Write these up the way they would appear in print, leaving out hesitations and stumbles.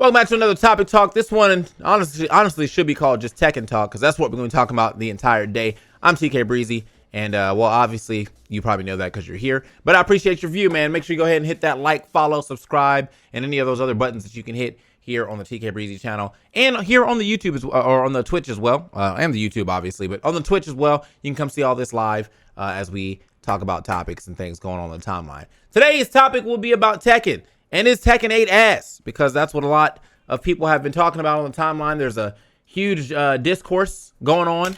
Welcome back to another topic talk. This one honestly should be called just Tekken talk, because that's what we're going to be talking about the entire day. I'm TK Breezy, and well, obviously you probably know that because you're here, but I appreciate your view, man. Make sure you go ahead and hit that like, follow, subscribe, and any of those other buttons that you can hit here on the TK Breezy channel, and here on the YouTube as well, or on the Twitch as well, and the YouTube obviously, but on the Twitch as well. You can come see all this live as we talk about topics and things going on the timeline. Today's topic will be about Tekken. And is Tekken 8 ass? Because that's what a lot of people have been talking about on the timeline. There's a huge discourse going on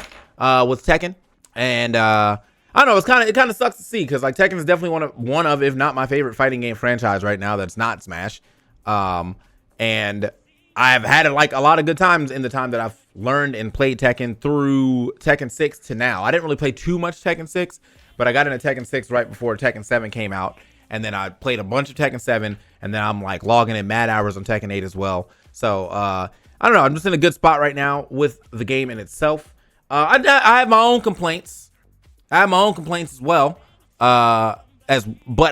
with Tekken, and I don't know. It kind of sucks to see, because like Tekken is definitely one of, if not my favorite fighting game franchise right now. That's not Smash, and I've had like a lot of good times in the time that I've learned and played Tekken through Tekken 6 to now. I didn't really play too much Tekken 6, but I got into Tekken 6 right before Tekken 7 came out. And then I played a bunch of Tekken 7, and then I'm like logging in mad hours on Tekken 8 as well. So I don't know. I'm just in a good spot right now with the game in itself. I have my own complaints. I have my own complaints as well. But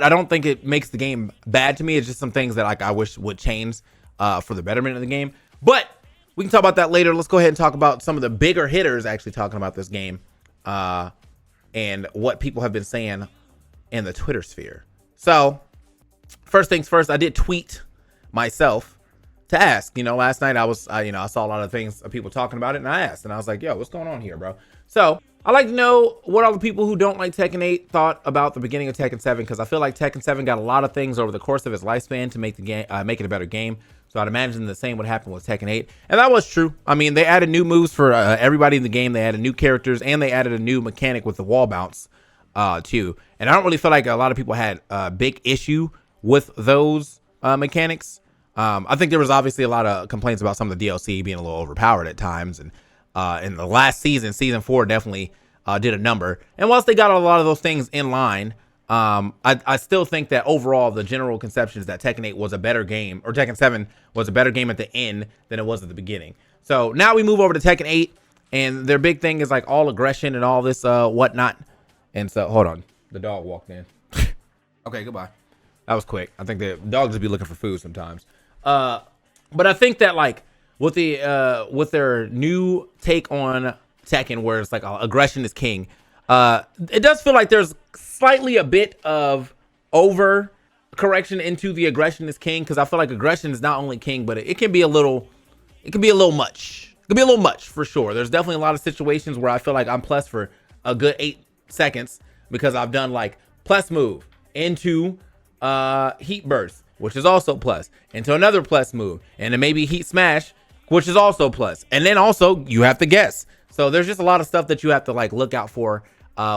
I don't think it makes the game bad to me. It's just some things that like I wish would change for the betterment of the game. But we can talk about that later. Let's go ahead and talk about some of the bigger hitters actually talking about this game and what people have been saying in the Twitter sphere. So, first things first, I did tweet myself to ask. You know, last night I saw a lot of things of people talking about it, and I asked, and I was like, yo, what's going on here, bro? So, I'd like to know what all the people who don't like Tekken 8 thought about the beginning of Tekken 7, because I feel like Tekken 7 got a lot of things over the course of its lifespan to make the game, make it a better game. So, I'd imagine the same would happen with Tekken 8, and that was true. I mean, they added new moves for everybody in the game. They added new characters, and they added a new mechanic with the wall bounce. Too, and I don't really feel like a lot of people had a big issue with those mechanics. I think there was obviously a lot of complaints about some of the DLC being a little overpowered at times, and in the last season 4 definitely did a number. And whilst they got a lot of those things in line, I still think that overall the general conception is that Tekken 8 was a better game, or Tekken 7 was a better game at the end than it was at the beginning. So now we move over to Tekken 8, and their big thing is like all aggression and all this whatnot. And so, hold on. The dog walked in. Okay, goodbye. That was quick. I think the dogs just be looking for food sometimes. But I think that like with their new take on Tekken, where it's like aggression is king, it does feel like there's slightly a bit of over correction into the aggression is king, because I feel like aggression is not only king, but it can be a little much. It can be a little much for sure. There's definitely a lot of situations where I feel like I'm plus for a good 8 seconds, because I've done like plus move into heat burst, which is also plus, into another plus move, and then maybe heat smash, which is also plus, and then also you have to guess. So there's just a lot of stuff that you have to like look out for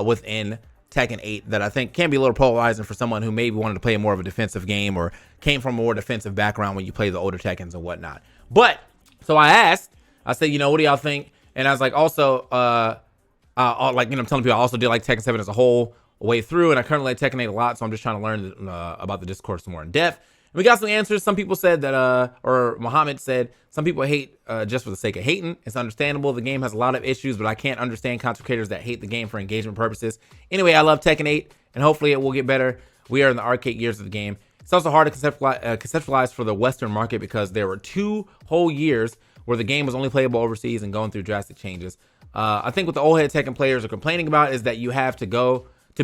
within Tekken 8 that I think can be a little polarizing for someone who maybe wanted to play more of a defensive game or came from a more defensive background when you play the older Tekkens and whatnot. But so I said, you know, what do y'all think? And I was like, also like, you know, I'm telling people I also did like Tekken 7 as a whole way through, and I currently like Tekken 8 a lot, so I'm just trying to learn about the discourse more in depth. And we got some answers. Some people said that, or Muhammad said, some people hate just for the sake of hating. It's understandable. The game has a lot of issues, but I can't understand content creators that hate the game for engagement purposes. Anyway, I love Tekken 8, and hopefully it will get better. We are in the arcade years of the game. It's also hard to conceptualize for the Western market, because there were 2 whole years where the game was only playable overseas and going through drastic changes. I think what the old head Tekken players are complaining about is that you have to go for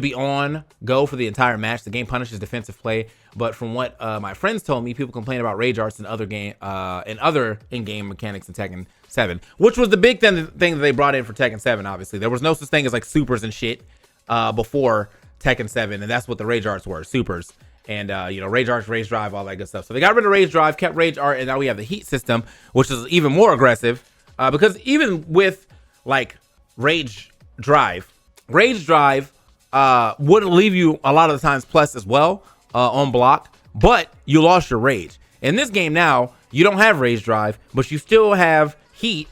the entire match. The game punishes defensive play, but from what my friends told me, people complain about rage arts and other in-game mechanics in Tekken 7, which was the big thing that they brought in for Tekken 7. Obviously, there was no such thing as like supers and shit before Tekken 7, and that's what the rage arts were, supers. And you know, rage arts, rage drive, all that good stuff. So they got rid of rage drive, kept rage art, and now we have the heat system, which is even more aggressive, because even with like rage drive would leave you a lot of the times plus as well on block, but you lost your rage. In this game now, you don't have rage drive, but you still have heat,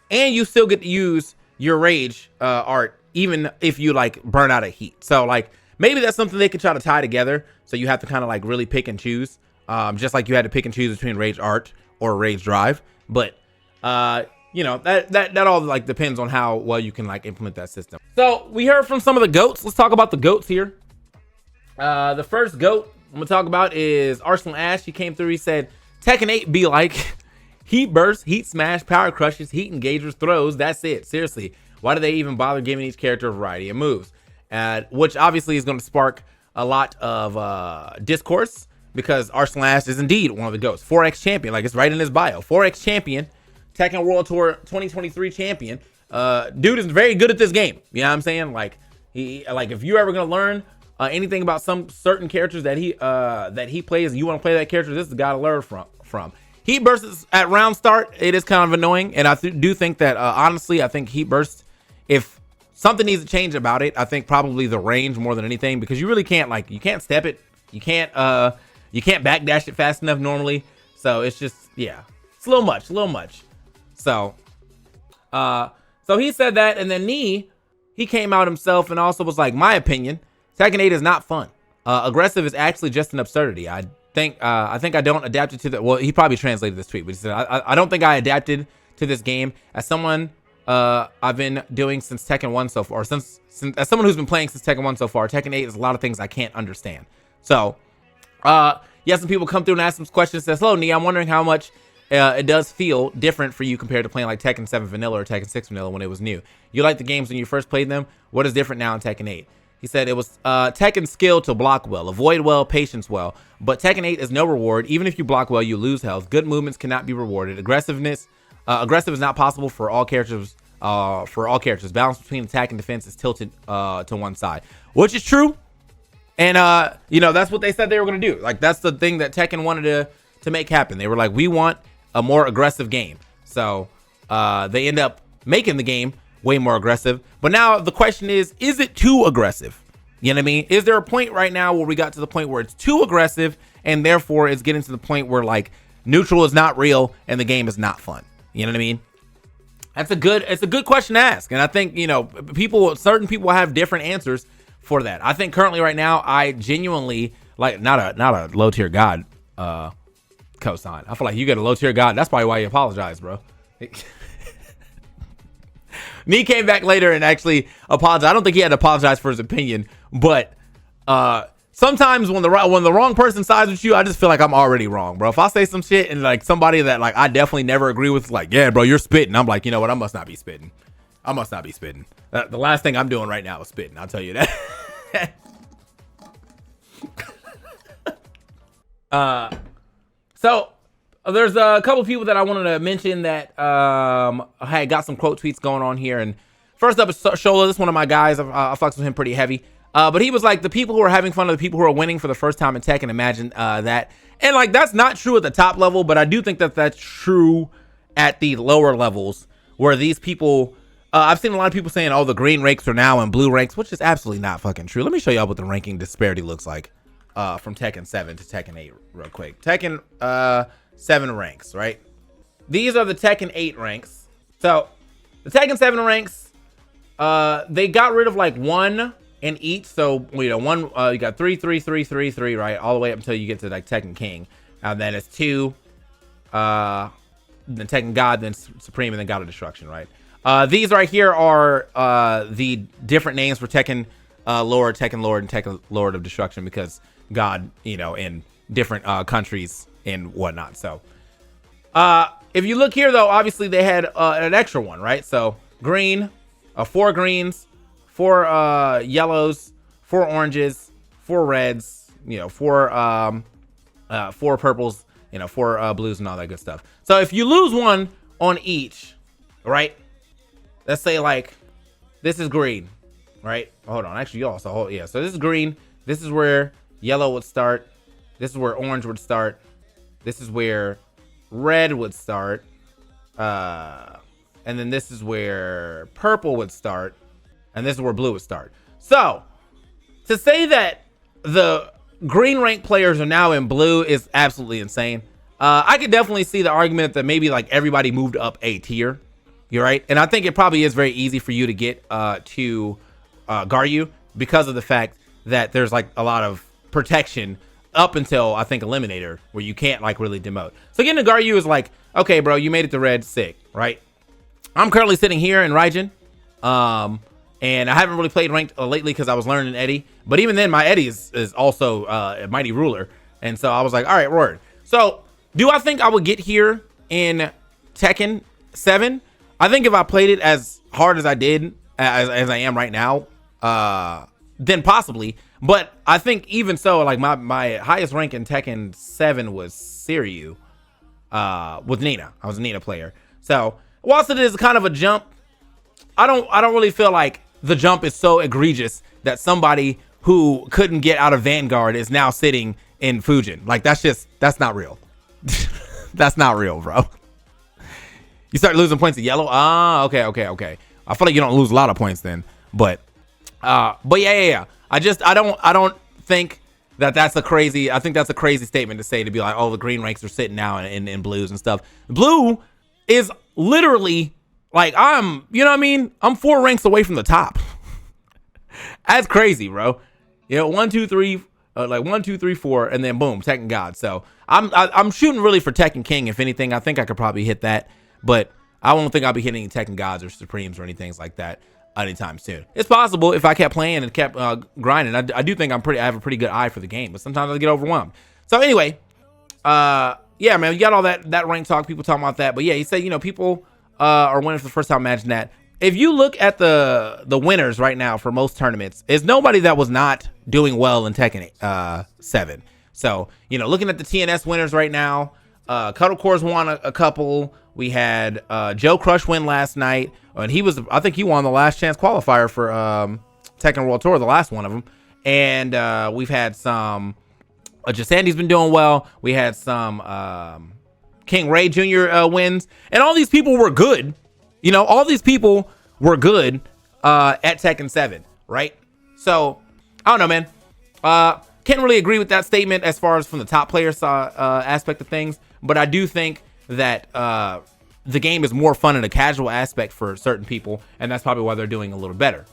and you still get to use your rage art even if you like burn out of heat. So like maybe that's something they could try to tie together, so you have to kind of like really pick and choose, just like you had to pick and choose between rage art or rage drive. But you know, that all like depends on how well you can like implement that system. So we heard from some of the GOATs. Let's talk about the GOATs here. The first GOAT I'm gonna talk about is Arsenal Ash. He came through, he said Tekken 8 be like Heat bursts, heat smash, power crushes, heat engagers, throws. That's it. Seriously, why do they even bother giving each character a variety of moves? Which obviously is going to spark a lot of discourse, because Arsenal Ash is indeed one of the GOATs. 4X champion, like it's right in his bio. 4X champion, Tekken World Tour 2023 champion. Dude is very good at this game. You know what I'm saying? Like if you're ever gonna learn anything about some certain characters that he plays, and you want to play that character, this is the guy to learn from. Heat bursts at round start, it is kind of annoying, and I do think that honestly, I think heat bursts, if something needs to change about it, I think probably the range more than anything, because you really can't, like, you can't step it, you can't backdash it fast enough normally. So it's just, yeah, it's a little much. So he said that, and then he came out himself and also was like, my opinion, Tekken 8 is not fun. Aggressive is actually just an absurdity. I think I don't adapt it to the, well, he probably translated this tweet, but he said, I don't think I adapted to this game. As someone I've been doing since Tekken 1 so far, since as someone who's been playing since Tekken 1 so far, Tekken 8 is a lot of things I can't understand. So yeah, some people come through and ask some questions. Says, hello, Nee, I'm wondering how much it does feel different for you compared to playing like Tekken 7 Vanilla or Tekken 6 Vanilla when it was new. You liked the games when you first played them. What is different now in Tekken 8? He said it was Tekken skill to block well, avoid well, patience well. But Tekken 8 is no reward. Even if you block well, you lose health. Good movements cannot be rewarded. Aggressive is not possible for all characters. Balance between attack and defense is tilted to one side, which is true. And you know, that's what they said they were going to do. Like, that's the thing that Tekken wanted to make happen. They were like, we want a more aggressive game. So they end up making the game way more aggressive. But now the question is it too aggressive? You know what I mean? Is there a point right now where we got to the point where it's too aggressive, and therefore it's getting to the point where like neutral is not real and the game is not fun? You know what I mean? It's a good question to ask. And I think, you know, certain people have different answers for that. I think currently right now, I genuinely like not a low tier god cosign. I feel like you get a low tier god. That's probably why you apologize, bro. Nee came back later and actually apologized. I don't think he had to apologize for his opinion, but sometimes when the wrong person sides with you, I just feel like I'm already wrong, bro. If I say some shit and like somebody that like I definitely never agree with, like, yeah, bro, you're spitting. I'm like, you know what? I must not be spitting. The last thing I'm doing right now is spitting. I'll tell you that. So there's a couple of people that I wanted to mention that had got some quote tweets going on here. And first up is Shola. This is one of my guys. I fucks with him pretty heavy. But he was like, the people who are having fun are the people who are winning for the first time in Tekken. Imagine that. And like, that's not true at the top level, but I do think that that's true at the lower levels, where these people, I've seen a lot of people saying, oh, the green ranks are now in blue ranks, which is absolutely not fucking true. Let me show y'all what the ranking disparity looks like from Tekken 7 to Tekken 8 real quick. Tekken 7 ranks, right? These are the Tekken 8 ranks. So the Tekken 7 ranks, they got rid of like one in each. So, you know, one, you got 3, 3, 3, 3, 3, right? All the way up until you get to like Tekken King. And then it's 2, then Tekken God, then Supreme, and then God of Destruction, right? These right here are the different names for Tekken Lord, Tekken Lord, and Tekken Lord of Destruction, because God, you know, in different countries and whatnot. So if you look here, though, obviously they had an extra one, right? So green, 4 greens, 4 yellows, 4 oranges, 4 reds, you know, 4 purples, you know, 4 blues and all that good stuff. So if you lose one on each, right? Let's say like this is green, right? Hold on, actually, y'all. So yeah, so this is green. This is where yellow would start. This is where orange would start. This is where red would start. And then this is where purple would start. And this is where blue would start. So to say that the green rank players are now in blue is absolutely insane. I could definitely see the argument that maybe like everybody moved up a tier. You're right. And I think it probably is very easy for you to get to Garyu, because of the fact that there's like a lot of protection up until I think Eliminator, where you can't like really demote. So getting to Garyu is like, okay, bro, you made it to red, sick, right? I'm currently sitting here in Raijin. And I haven't really played ranked lately because I was learning Eddie. But even then, my Eddie is also a mighty ruler. And so I was like, all right, word. So do I think I would get here in Tekken 7, I think if I played it as hard as I did, as I am right now, then possibly. But I think even so, like my highest rank in Tekken 7 was Siryu, with Nina. I was a Nina player. So whilst it is kind of a jump, I don't really feel like the jump is so egregious that somebody who couldn't get out of Vanguard is now sitting in Fujin. Like that's not real. That's not real, bro. You start losing points to yellow. Okay. I feel like you don't lose a lot of points then, but yeah. I don't think that's a crazy. I think that's a crazy statement to say, to be like, oh, the green ranks are sitting now in blues and stuff. Blue is literally like, you know what I mean? I'm 4 ranks away from the top. That's crazy, bro. You know, 1, 2, 3, like 1, 2, 3, 4, and then boom, Tekken God. So I'm shooting really for Tekken King. If anything, I think I could probably hit that, but I won't think I'll be hitting Tekken Gods or Supremes or anything like that anytime soon. It's possible if I kept playing and kept grinding. I do think I have a pretty good eye for the game, but sometimes I get overwhelmed. So anyway, yeah, man, you got all that rank talk, people talking about that. But yeah, he said, you know, people are winning for the first time. Imagine that. If you look at the winners right now for most tournaments, is nobody that was not doing well in Tekken 7. So, you know, looking at the TNS winners right now, Cuddle Cores won a couple. We had Joe Crush win last night, and I think he won the last chance qualifier for Tekken World Tour, the last one of them. And we've had some Jasandy's been doing well. We had some King Ray Jr. Wins, and all these people were good. You know, all these people were good at Tekken 7, right? So I don't know, man. Can't really agree with that statement as far as from the top player aspect of things, but I do think that the game is more fun in a casual aspect for certain people, and that's probably why they're doing a little better.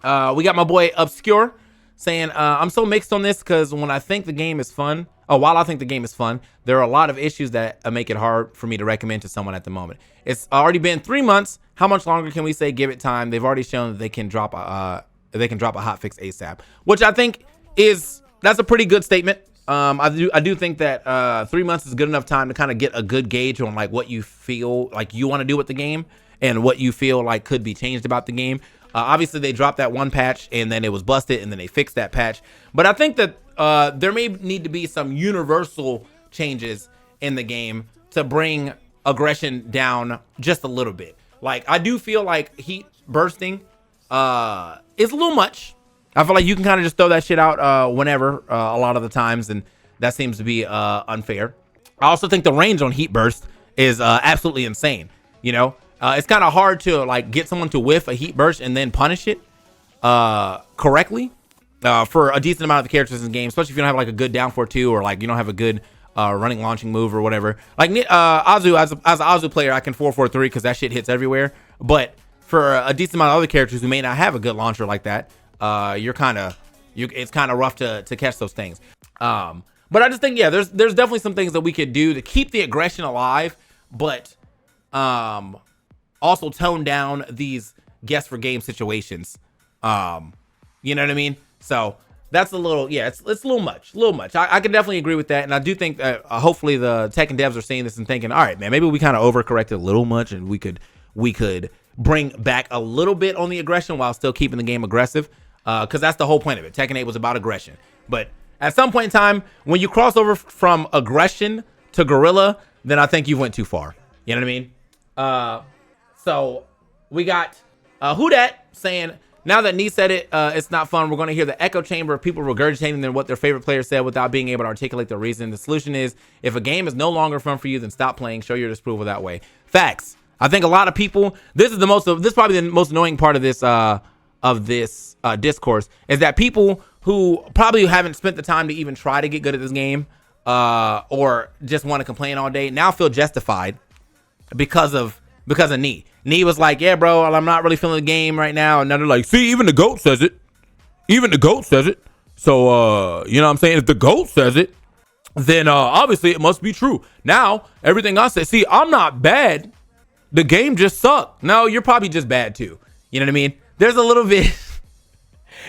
We got my boy Obscure saying, I'm so mixed on this because when I think the game is fun, while I think the game is fun, there are a lot of issues that make it hard for me to recommend to someone at the moment. It's already been 3 months. How much longer can we say give it time? They've already shown that they can drop a hotfix ASAP, which I think that's a pretty good statement. I do think that 3 months is good enough time to kind of get a good gauge on like what you feel like you want to do with the game and what you feel like could be changed about the game. Obviously, they dropped that one patch and then it was busted and then they fixed that patch. But I think that there may need to be some universal changes in the game to bring aggression down just a little bit. Like, I do feel like heat bursting is a little much. I feel like you can kind of just throw that shit out whenever, a lot of the times, and that seems to be unfair. I also think the range on heat burst is absolutely insane. You know, it's kind of hard to like get someone to whiff a heat burst and then punish it correctly for a decent amount of the characters in the game, especially if you don't have like a good down 4-2 or like you don't have a good running launching move or whatever. Like Azu, as an Azu player, I can 4-4-3 because that shit hits everywhere. But for a decent amount of other characters who may not have a good launcher like that, it's kind of rough to catch those things. But I just think, yeah, there's definitely some things that we could do to keep the aggression alive, but also tone down these guess for game situations. You know what I mean? So that's a little, yeah, it's a little much. I can definitely agree with that, and I do think that hopefully the Tekken devs are seeing this and thinking, all right, man, maybe we kind of overcorrected a little much, and we could bring back a little bit on the aggression while still keeping the game aggressive. Because that's the whole point of it. Tekken 8 was about aggression. But at some point in time, when you cross over from aggression to guerrilla, then I think you went too far. You know what I mean? So we got Who Dat saying, now that Nee said it, it's not fun. We're going to hear the echo chamber of people regurgitating what their favorite player said without being able to articulate their reason. The solution is, if a game is no longer fun for you, then stop playing. Show your disapproval that way. Facts. I think a lot of people, this is probably the most annoying part of this discourse, is that people who probably haven't spent the time to even try to get good at this game, or just want to complain all day, now feel justified because of Nee. Nee was like, yeah, bro, I'm not really feeling the game right now. And now they're like, see, even the GOAT says it. So, you know what I'm saying? If the GOAT says it, then obviously it must be true. Now, everything I say, see, I'm not bad. The game just sucked. No, you're probably just bad too. You know what I mean? There's a little bit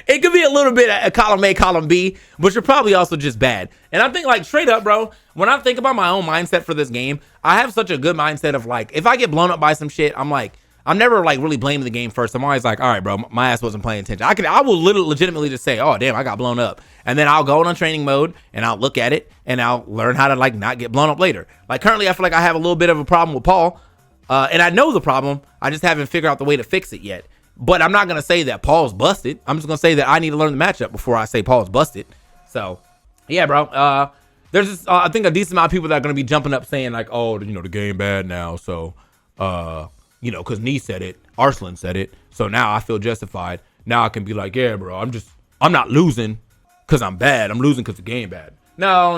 It could be a little bit a column A, column B, but you're probably also just bad. And I think, like, straight up, bro, when I think about my own mindset for this game, I have such a good mindset of, like, if I get blown up by some shit, I'm like, I'm never like really blaming the game first. I'm always like, all right, bro, my ass wasn't paying attention. I will legitimately just say, oh damn, I got blown up, and then I'll go on training mode and I'll look at it and I'll learn how to like not get blown up later. Like currently, I feel like I have a little bit of a problem with Paul, and I know the problem. I just haven't figured out the way to fix it yet. But I'm not gonna say that Paul's busted. I'm just gonna say that I need to learn the matchup before I say Paul's busted. So yeah, bro. There's just, I think a decent amount of people that are gonna be jumping up saying like, oh, you know, the game bad now, so you know, because Nee said it, Arslan said it, so now I feel justified. Now I can be like, yeah, bro, I'm not losing because I'm bad. I'm losing because the game bad. No.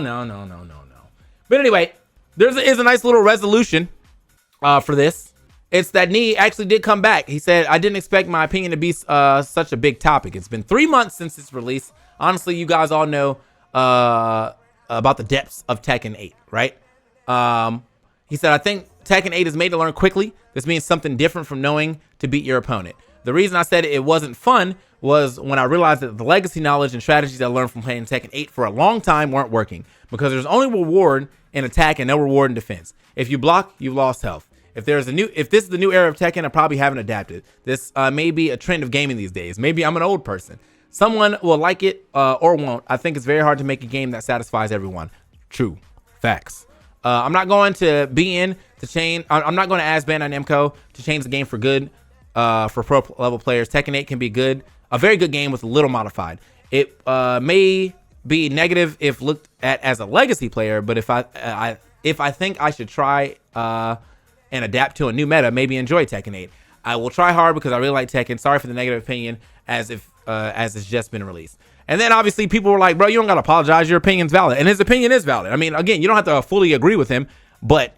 But anyway, is a nice little resolution for this. It's that Nee actually did come back. He said, I didn't expect my opinion to be such a big topic. It's been 3 months since its release. Honestly, you guys all know about the depths of Tekken 8, right? He said, I think Tekken 8 is made to learn quickly. This means something different from knowing to beat your opponent. The reason I said it wasn't fun was when I realized that the legacy knowledge and strategies I learned from playing Tekken 8 for a long time weren't working, because there's only reward in attack and no reward in defense. If you block, you've lost health. If this is the new era of Tekken, I probably haven't adapted. This may be a trend of gaming these days. Maybe I'm an old person. Someone will like it or won't. I think it's very hard to make a game that satisfies everyone. True. Facts. I'm not going to I'm not going to ask Bandai Namco to change the game for good for pro level players. Tekken 8 can be a very good game with a little modified. It may be negative if looked at as a legacy player, but if I think I should try and adapt to a new meta, maybe enjoy Tekken 8. I will try hard because I really like Tekken. Sorry for the negative opinion, as it's just been released. And then obviously people were like, bro, you don't gotta apologize, your opinion's valid. And his opinion is valid. I mean, again, you don't have to fully agree with him, but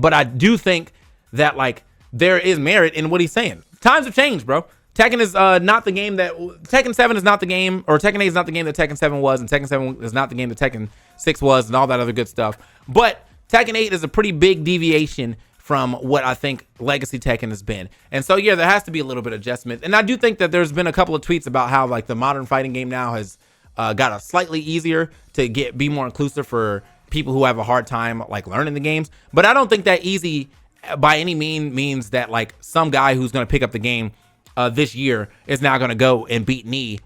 I do think that like there is merit in what he's saying. Times have changed, bro. Tekken is not the game that Tekken 7 is not the game, or Tekken 8 is not the game that Tekken 7 was, and Tekken 7 is not the game that Tekken 6 was, and all that other good stuff. But Tekken 8 is a pretty big deviation from what I think legacy Tekken has been. And so, yeah, there has to be a little bit of adjustment. And I do think that there's been a couple of tweets about how like the modern fighting game now has got a slightly easier to be more inclusive for people who have a hard time like learning the games. But I don't think that easy by any means that like some guy who's going to pick up the game this year is now going to go and beat Nee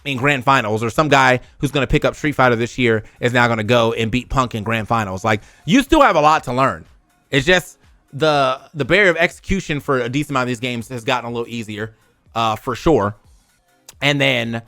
in grand finals, or some guy who's going to pick up Street Fighter this year is now going to go and beat Punk in grand finals. Like, you still have a lot to learn. It's just the barrier of execution for a decent amount of these games has gotten a little easier, for sure. And then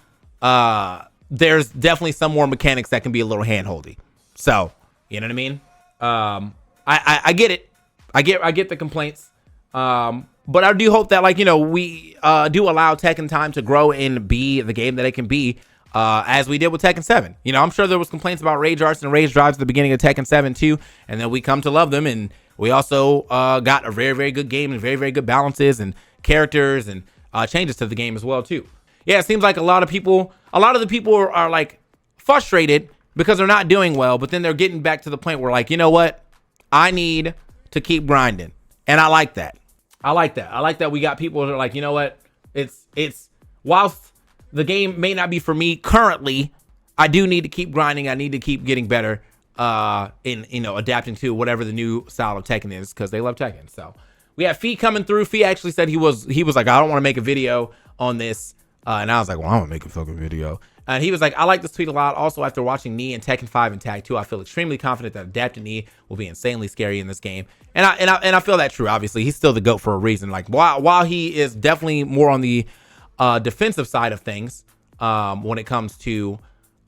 there's definitely some more mechanics that can be a little hand-holdy. So, you know what I mean? I get it. I get the complaints. But I do hope that, like, you know, we do allow Tekken time to grow and be the game that it can be, as we did with Tekken 7. You know, I'm sure there was complaints about rage arts and rage drives at the beginning of Tekken 7 too, and then we come to love them, and we also got a very, very good game and very, very good balances and characters and changes to the game as well too. Yeah, it seems like a lot of the people are like frustrated because they're not doing well, but then they're getting back to the point where, like, you know what? I need to keep grinding. And I like that. I like that we got people that are like, you know what? It's whilst the game may not be for me currently, I do need to keep grinding. I need to keep getting better in, you know, adapting to whatever the new style of Tekken is, because they love Tekken. So we have Fee coming through. Fee actually said he was like, I don't want to make a video on this. And I was like, well, I'm gonna make a fucking video. And he was like, I like this tweet a lot. Also, after watching Nee and Tekken 5 and Tag 2, I feel extremely confident that adapting Nee will be insanely scary in this game. And I feel that true. Obviously, he's still the GOAT for a reason. Like, while he is definitely more on the defensive side of things when it comes to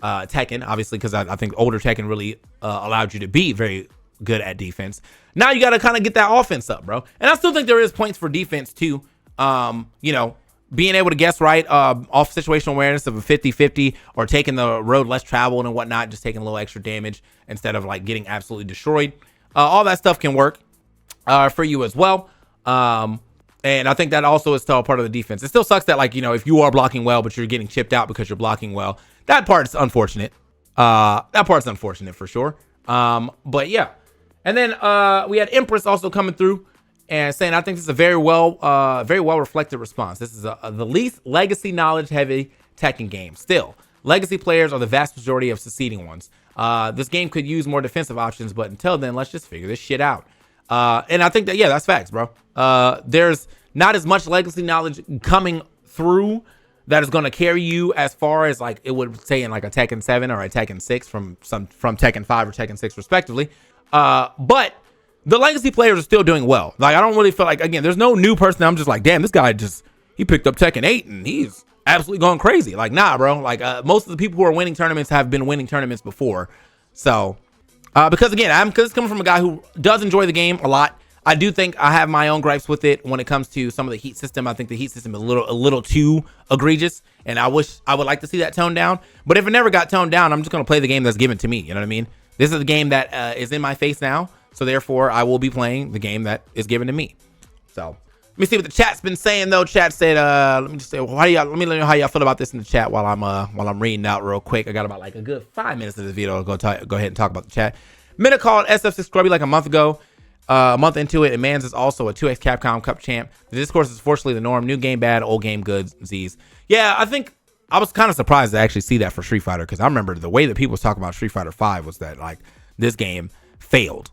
Tekken, obviously, because I think older Tekken really allowed you to be very good at defense. Now you got to kind of get that offense up, bro. And I still think there is points for defense too. You know, being able to guess right off situational awareness of a 50-50, or taking the road less traveled and whatnot, just taking a little extra damage instead of like getting absolutely destroyed. All that stuff can work for you as well. And I think that also is still a part of the defense. It still sucks that, like, you know, if you are blocking well, but you're getting chipped out because you're blocking well, that part's unfortunate. That part's unfortunate for sure. But yeah. And then we had Empress also coming through and saying, I think this is a very well reflected response. This is the least legacy knowledge heavy Tekken game. Still, legacy players are the vast majority of succeeding ones. This game could use more defensive options, but until then, let's just figure this shit out. And I think that, yeah, that's facts, bro. There's not as much legacy knowledge coming through that is going to carry you as far as like it would say in like a Tekken 7 or a Tekken 6 from Tekken 5 or Tekken 6 respectively. But the legacy players are still doing well. Like, I don't really feel like, again, there's no new person I'm just like, damn, this guy he picked up Tekken 8 and he's absolutely going crazy. Like, nah, bro. Like, most of the people who are winning tournaments have been winning tournaments before. So, because again, because it's coming from a guy who does enjoy the game a lot. I do think I have my own gripes with it when it comes to some of the heat system. I think the heat system is a little too egregious, and I would like to see that toned down. But if it never got toned down, I'm just going to play the game that's given to me. You know what I mean? This is the game that is in my face now, so therefore I will be playing the game that is given to me. So let me see what the chat's been saying though. Chat said, let me just say, let me let you know how y'all feel about this in the chat while I'm reading out real quick. I got about like a good 5 minutes of this video to go ahead and talk about the chat. Minna called SF6 Scrubby like a month ago. A month into it, and Mans is also a 2x Capcom Cup champ. The discourse is fortunately the norm. New game bad, old game good. Z's. Yeah, I think I was kind of surprised to actually see that for Street Fighter, because I remember the way that people was talking about Street Fighter 5 was that like this game failed,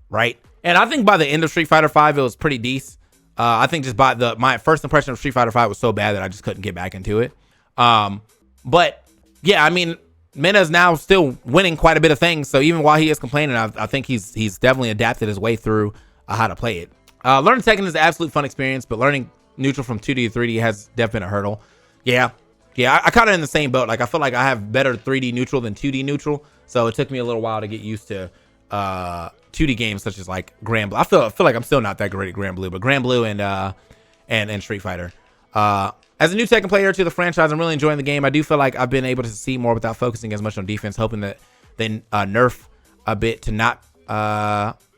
right? And I think by the end of Street Fighter 5, it was pretty decent. I think just by my first impression of Street Fighter 5 was so bad that I just couldn't get back into it. But yeah, I mean, Minna's now still winning quite a bit of things, so even while he is complaining, I think he's definitely adapted his way through how to play it. Learning Tekken is an absolute fun experience, but learning neutral from 2D to 3D has definitely been a hurdle. Yeah, I kind of in the same boat. Like, I feel like I have better 3D neutral than 2D neutral, so it took me a little while to get used to 2D games such as like Grand Blue. I feel like I'm still not that great at Grand Blue, but Grand Blue and Street Fighter. As a new Tekken player to the franchise, I'm really enjoying the game. I do feel like I've been able to see more without focusing as much on defense, hoping that they nerf a bit to not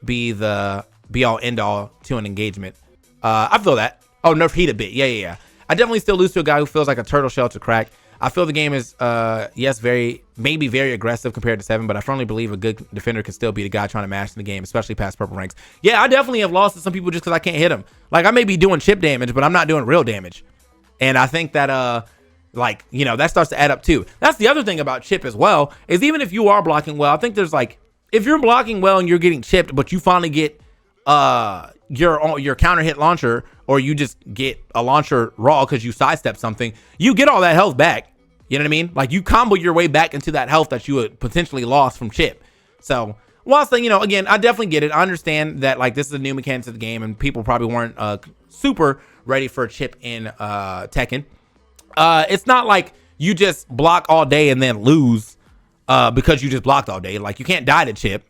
be the be-all, end-all to an engagement. I feel that. Oh, nerf heat a bit. Yeah. I definitely still lose to a guy who feels like a turtle shell to crack. I feel the game is, yes, maybe very aggressive compared to 7, but I firmly believe a good defender can still be the guy trying to mash in the game, especially past purple ranks. Yeah, I definitely have lost to some people just because I can't hit them. Like, I may be doing chip damage, but I'm not doing real damage. And I think that, like, you know, that starts to add up too. That's the other thing about chip as well, is even if you are blocking well, I think there's like, if you're blocking well and you're getting chipped, but you finally get your counter hit launcher, or you just get a launcher raw because you sidestep something, you get all that health back. You know what I mean? Like, you combo your way back into that health that you had potentially lost from chip. So whilst, you know, again, I definitely get it. I understand that, like, this is a new mechanic to the game and people probably weren't super ready for a chip in Tekken. It's not like you just block all day and then lose because you just blocked all day. Like, you can't die to chip,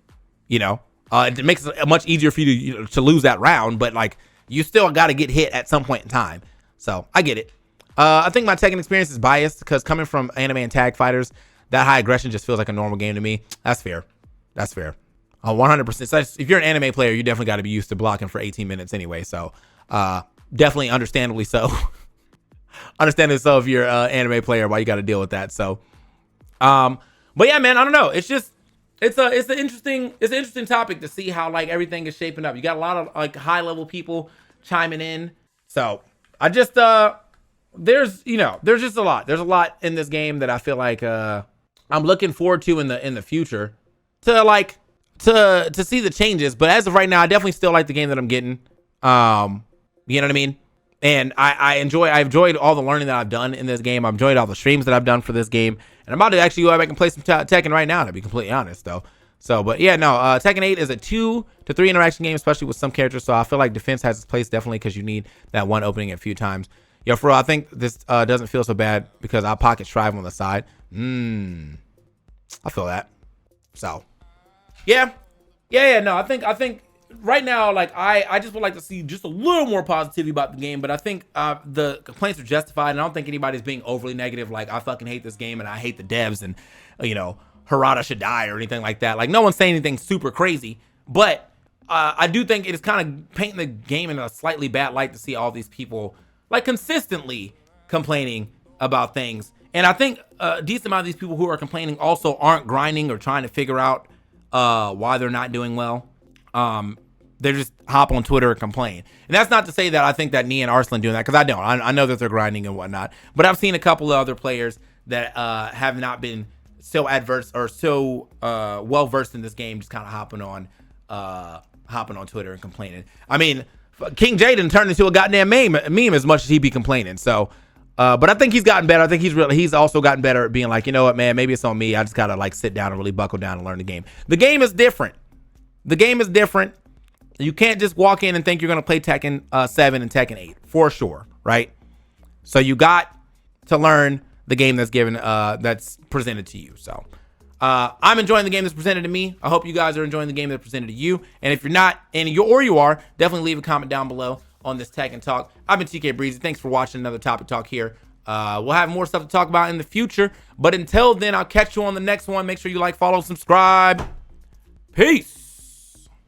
you know. It makes it much easier for you to lose that round, but like, you still got to get hit at some point in time. So I get it. I think my Tekken experience is biased because coming from anime and tag fighters, that high aggression just feels like a normal game to me. That's fair. 100%. So if you're an anime player, you definitely got to be used to blocking for 18 minutes anyway. So definitely understandably so. Understandably so if you're an anime player, why you got to deal with that. So, but yeah, man, I don't know. It's just, it's an interesting topic to see how like everything is shaping up. You got a lot of like high level people chiming in. So I just, there's just a lot. There's a lot in this game that I feel like I'm looking forward to in the future to see the changes. But as of right now, I definitely still like the game that I'm getting. You know what I mean? And I've enjoyed all the learning that I've done in this game. I've enjoyed all the streams that I've done for this game. And I'm about to actually go back and play some Tekken right now, to be completely honest, though. So, but yeah, no, Tekken 8 is a 2 to 3 interaction game, especially with some characters. So I feel like defense has its place definitely because you need that one opening a few times. Yo, for real, I think this doesn't feel so bad because I'll pocket strive on the side. I feel that. So, yeah, no, I think right now, like, I just would like to see just a little more positivity about the game, but I think the complaints are justified, and I don't think anybody's being overly negative, like, I fucking hate this game, and I hate the devs, and, you know, Harada should die, or anything like that. Like, no one's saying anything super crazy, but I do think it is kind of painting the game in a slightly bad light to see all these people, like, consistently complaining about things, and I think a decent amount of these people who are complaining also aren't grinding or trying to figure out why they're not doing well. They just hop on Twitter and complain. And that's not to say that I think that Nia and Arslan doing that, because I don't. I know that they're grinding and whatnot. But I've seen a couple of other players that have not been so adverse or so well versed in this game, just kind of hopping on Twitter and complaining. I mean, King Jaden turned into a goddamn meme as much as he be complaining. So, but I think he's gotten better. I think he's also gotten better at being like, you know what, man, maybe it's on me. I just gotta like sit down and really buckle down and learn the game. The game is different. The game is different. You can't just walk in and think you're gonna play Tekken 7 and Tekken 8 for sure, right? So you got to learn the game that's given, that's presented to you. So I'm enjoying the game that's presented to me. I hope you guys are enjoying the game that's presented to you. And if you're not, you are, definitely leave a comment down below on this Tekken Talk. I've been TK Breezy. Thanks for watching another Topic Talk here. We'll have more stuff to talk about in the future. But until then, I'll catch you on the next one. Make sure you like, follow, subscribe. Peace.